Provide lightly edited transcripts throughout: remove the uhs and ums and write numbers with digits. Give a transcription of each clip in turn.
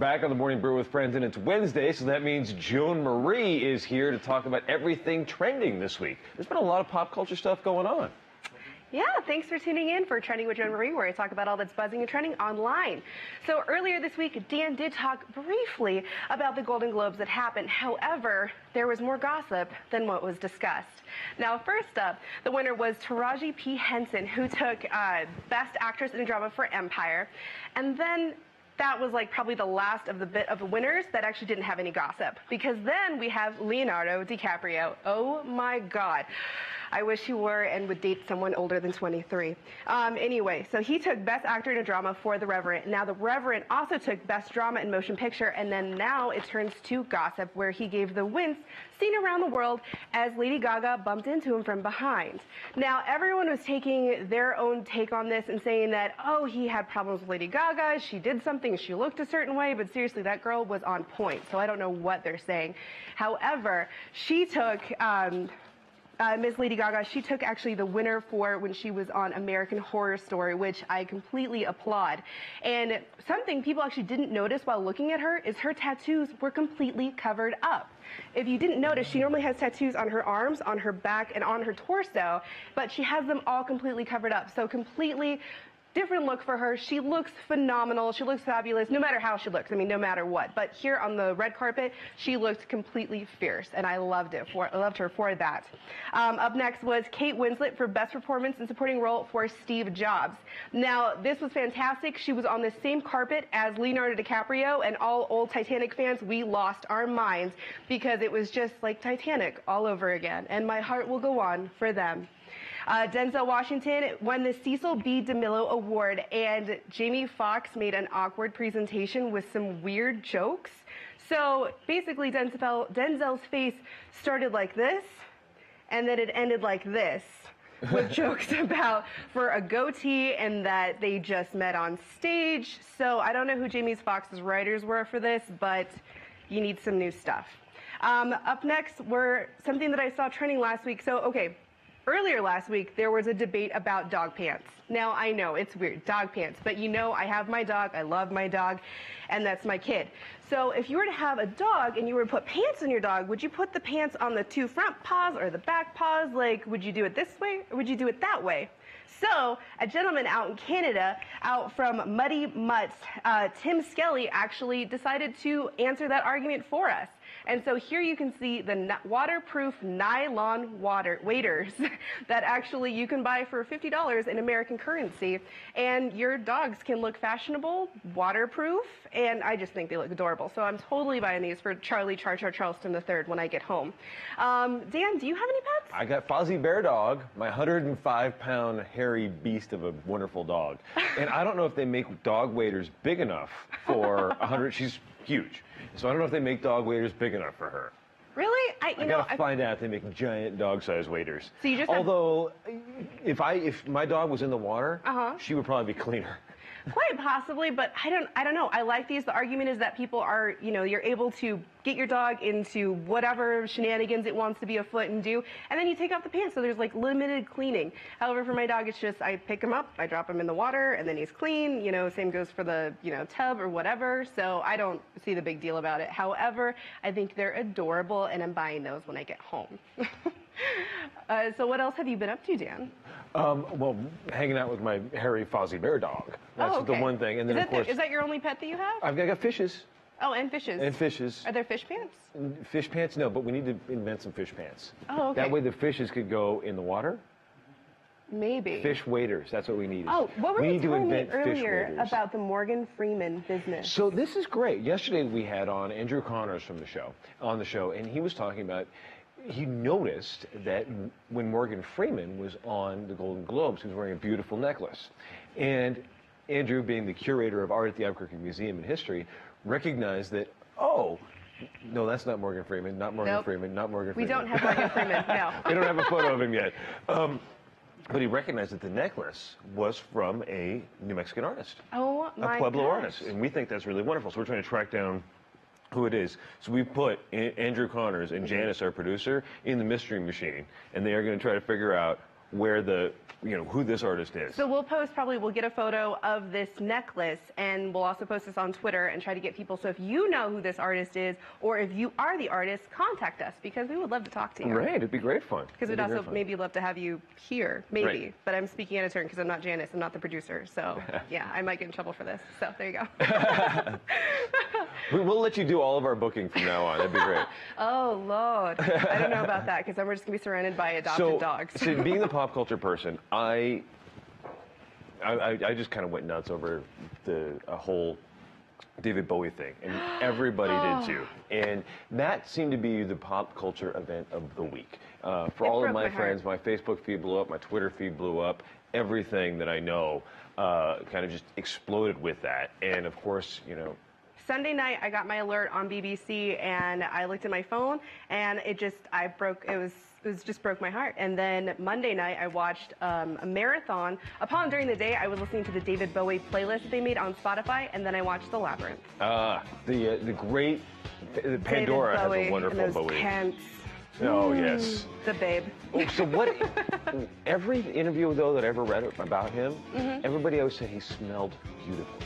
back on the Morning Brew with Friends, and it's Wednesday, so that means Joan Marie is here to talk about everything trending this week. There's been a lot of pop culture stuff going on. Yeah, thanks for tuning in for Trending with Joan Marie, where I talk about all that's buzzing and trending online. So earlier this week, Dan did talk briefly about the Golden Globes that happened. However, there was more gossip than what was discussed. Now, first up, the winner was Taraji P. Henson, who took Best Actress in a Drama for Empire. And then that was like probably the last of the bit of the winners that actually didn't have any gossip. Because then we have Leonardo DiCaprio. Oh my God. I wish he were and would date someone older than 23. Anyway, so he took Best Actor in a Drama for The Revenant. Now, The Revenant also took Best Drama in Motion Picture, and then now it turns to gossip, where he gave the wince seen around the world as Lady Gaga bumped into him from behind. Now, everyone was taking their own take on this and saying that, oh, he had problems with Lady Gaga, she did something, she looked a certain way, but seriously, that girl was on point, so I don't know what they're saying. However, she took... Miss Lady Gaga, she took actually the winner for when she was on American Horror Story, which I completely applaud. And something people actually didn't notice while looking at her is her tattoos were completely covered up. If you didn't notice, she normally has tattoos on her arms, on her back, and on her torso, but she has them all completely covered up. So completely different look for her. She looks phenomenal. She looks fabulous, no matter how she looks. I mean, no matter what. But here on the red carpet, she looked completely fierce, and I loved her for that. Up next was Kate Winslet for Best Performance in Supporting Role for Steve Jobs. Now, this was fantastic. She was on the same carpet as Leonardo DiCaprio, and all old Titanic fans, we lost our minds because it was just like Titanic all over again, and my heart will go on for them. Denzel Washington won the Cecil B. DeMille Award, and Jamie Foxx made an awkward presentation with some weird jokes. So basically, Denzel's face started like this, and then it ended like this, with jokes about for a goatee and that they just met on stage. So I don't know who Jamie Foxx's writers were for this, but you need some new stuff. Up next were something that I saw trending last week. So, okay. Earlier last week, there was a debate about dog pants. Now, I know, it's weird, dog pants, but you know I have my dog, I love my dog, and that's my kid. So if you were to have a dog and you were to put pants on your dog, would you put the pants on the two front paws or the back paws? Like, would you do it this way or would you do it that way? So, a gentleman out in Canada, out from Muddy Mutts, Tim Skelly, actually decided to answer that argument for us. And so here you can see the waterproof nylon waders that actually you can buy for $50 in American currency. And your dogs can look fashionable, waterproof, and I just think they look adorable. So I'm totally buying these for Charlie Charleston III when I get home. Dan, do you have any pets? I got Fozzie Bear Dog, my 105-pound hairy beast of a wonderful dog. And I don't know if they make dog waders big enough for 100. She's huge. So I don't know if they make dog waders big enough for her. Really? I gotta find out if they make giant dog-sized waders. So you just Although, if my dog was in the water, she would probably be cleaner. Quite possibly, but I don't know. I like these. The argument is that people are, you're able to get your dog into whatever shenanigans it wants to be afoot and do, and then you take off the pants, so there's like limited cleaning. However, for my dog, it's just I pick him up, I drop him in the water, and then he's clean. Same goes for the, tub or whatever, so I don't see the big deal about it. However, I think they're adorable, and I'm buying those when I get home. So what else have you been up to, Dan? Well, hanging out with my hairy Fozzie Bear Dog. That's the one thing. And then, of course, is that your only pet that you have? I got fishes. Oh, and fishes. And fishes. Are there fish pants? Fish pants? No, but we need to invent some fish pants. Oh, okay. That way the fishes could go in the water. Maybe. Fish waders. That's what we need. Oh, what were you telling me earlier fish about the Morgan Freeman business? So this is great. Yesterday we had on Andrew Connors from the show, and he was talking about, he noticed that when Morgan Freeman was on the Golden Globes, he was wearing a beautiful necklace. And Andrew, being the curator of art at the Albuquerque Museum and History, recognized that, oh, no, that's not Morgan Freeman, not Morgan Freeman, not Morgan Freeman. We don't have Morgan Freeman, no. We don't have a photo of him yet. But he recognized that the necklace was from a New Mexican artist. Oh, my A Pueblo gosh. artist. And we think that's really wonderful. So we're trying to track down who it is. So we put Andrew Connors and Janice, our producer, in the mystery machine, and they are going to try to figure out where the, who this artist is. So we'll get a photo of this necklace, and we'll also post this on Twitter and try to get people. So if you know who this artist is, or if you are the artist, contact us, because we would love to talk to you. Right, it'd be great fun. Because we'd also maybe love to have you here, maybe. Right. But I'm speaking out of turn because I'm not Janice, I'm not the producer. So yeah, I might get in trouble for this. So there you go. We'll let you do all of our booking from now on. That'd be great. Oh, Lord. I don't know about that, because then we're just going to be surrounded by adopted dogs. So being the pop culture person, I just kind of went nuts over the whole David Bowie thing, and everybody did too. And that seemed to be the pop culture event of the week. For all of my friends, my Facebook feed blew up, my Twitter feed blew up. Everything that I know kind of just exploded with that. And of course, Sunday night, I got my alert on BBC, and I looked at my phone, and it just broke my heart. And then Monday night, I watched a marathon. During the day, I was listening to the David Bowie playlist that they made on Spotify, and then I watched The Labyrinth. The great Pandora has a wonderful and those Bowie. Pants. Oh, yes. The babe. Oh, so what? Every interview, though, that I ever read about him, everybody always said he smelled beautiful.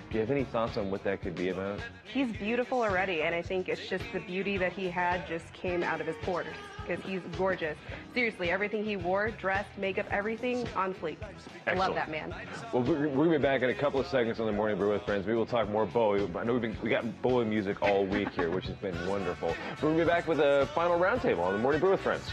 Do you have any thoughts on what that could be about? He's beautiful already, and I think it's just the beauty that he had just came out of his pores, because he's gorgeous. Seriously, everything he wore, dressed, makeup, everything, on fleek. I love that man. Well, we're going to be back in a couple of seconds on the Morning Brew with Friends. We will talk more Bowie. I know we got Bowie music all week here, which has been wonderful. We're going to be back with a final roundtable on the Morning Brew with Friends.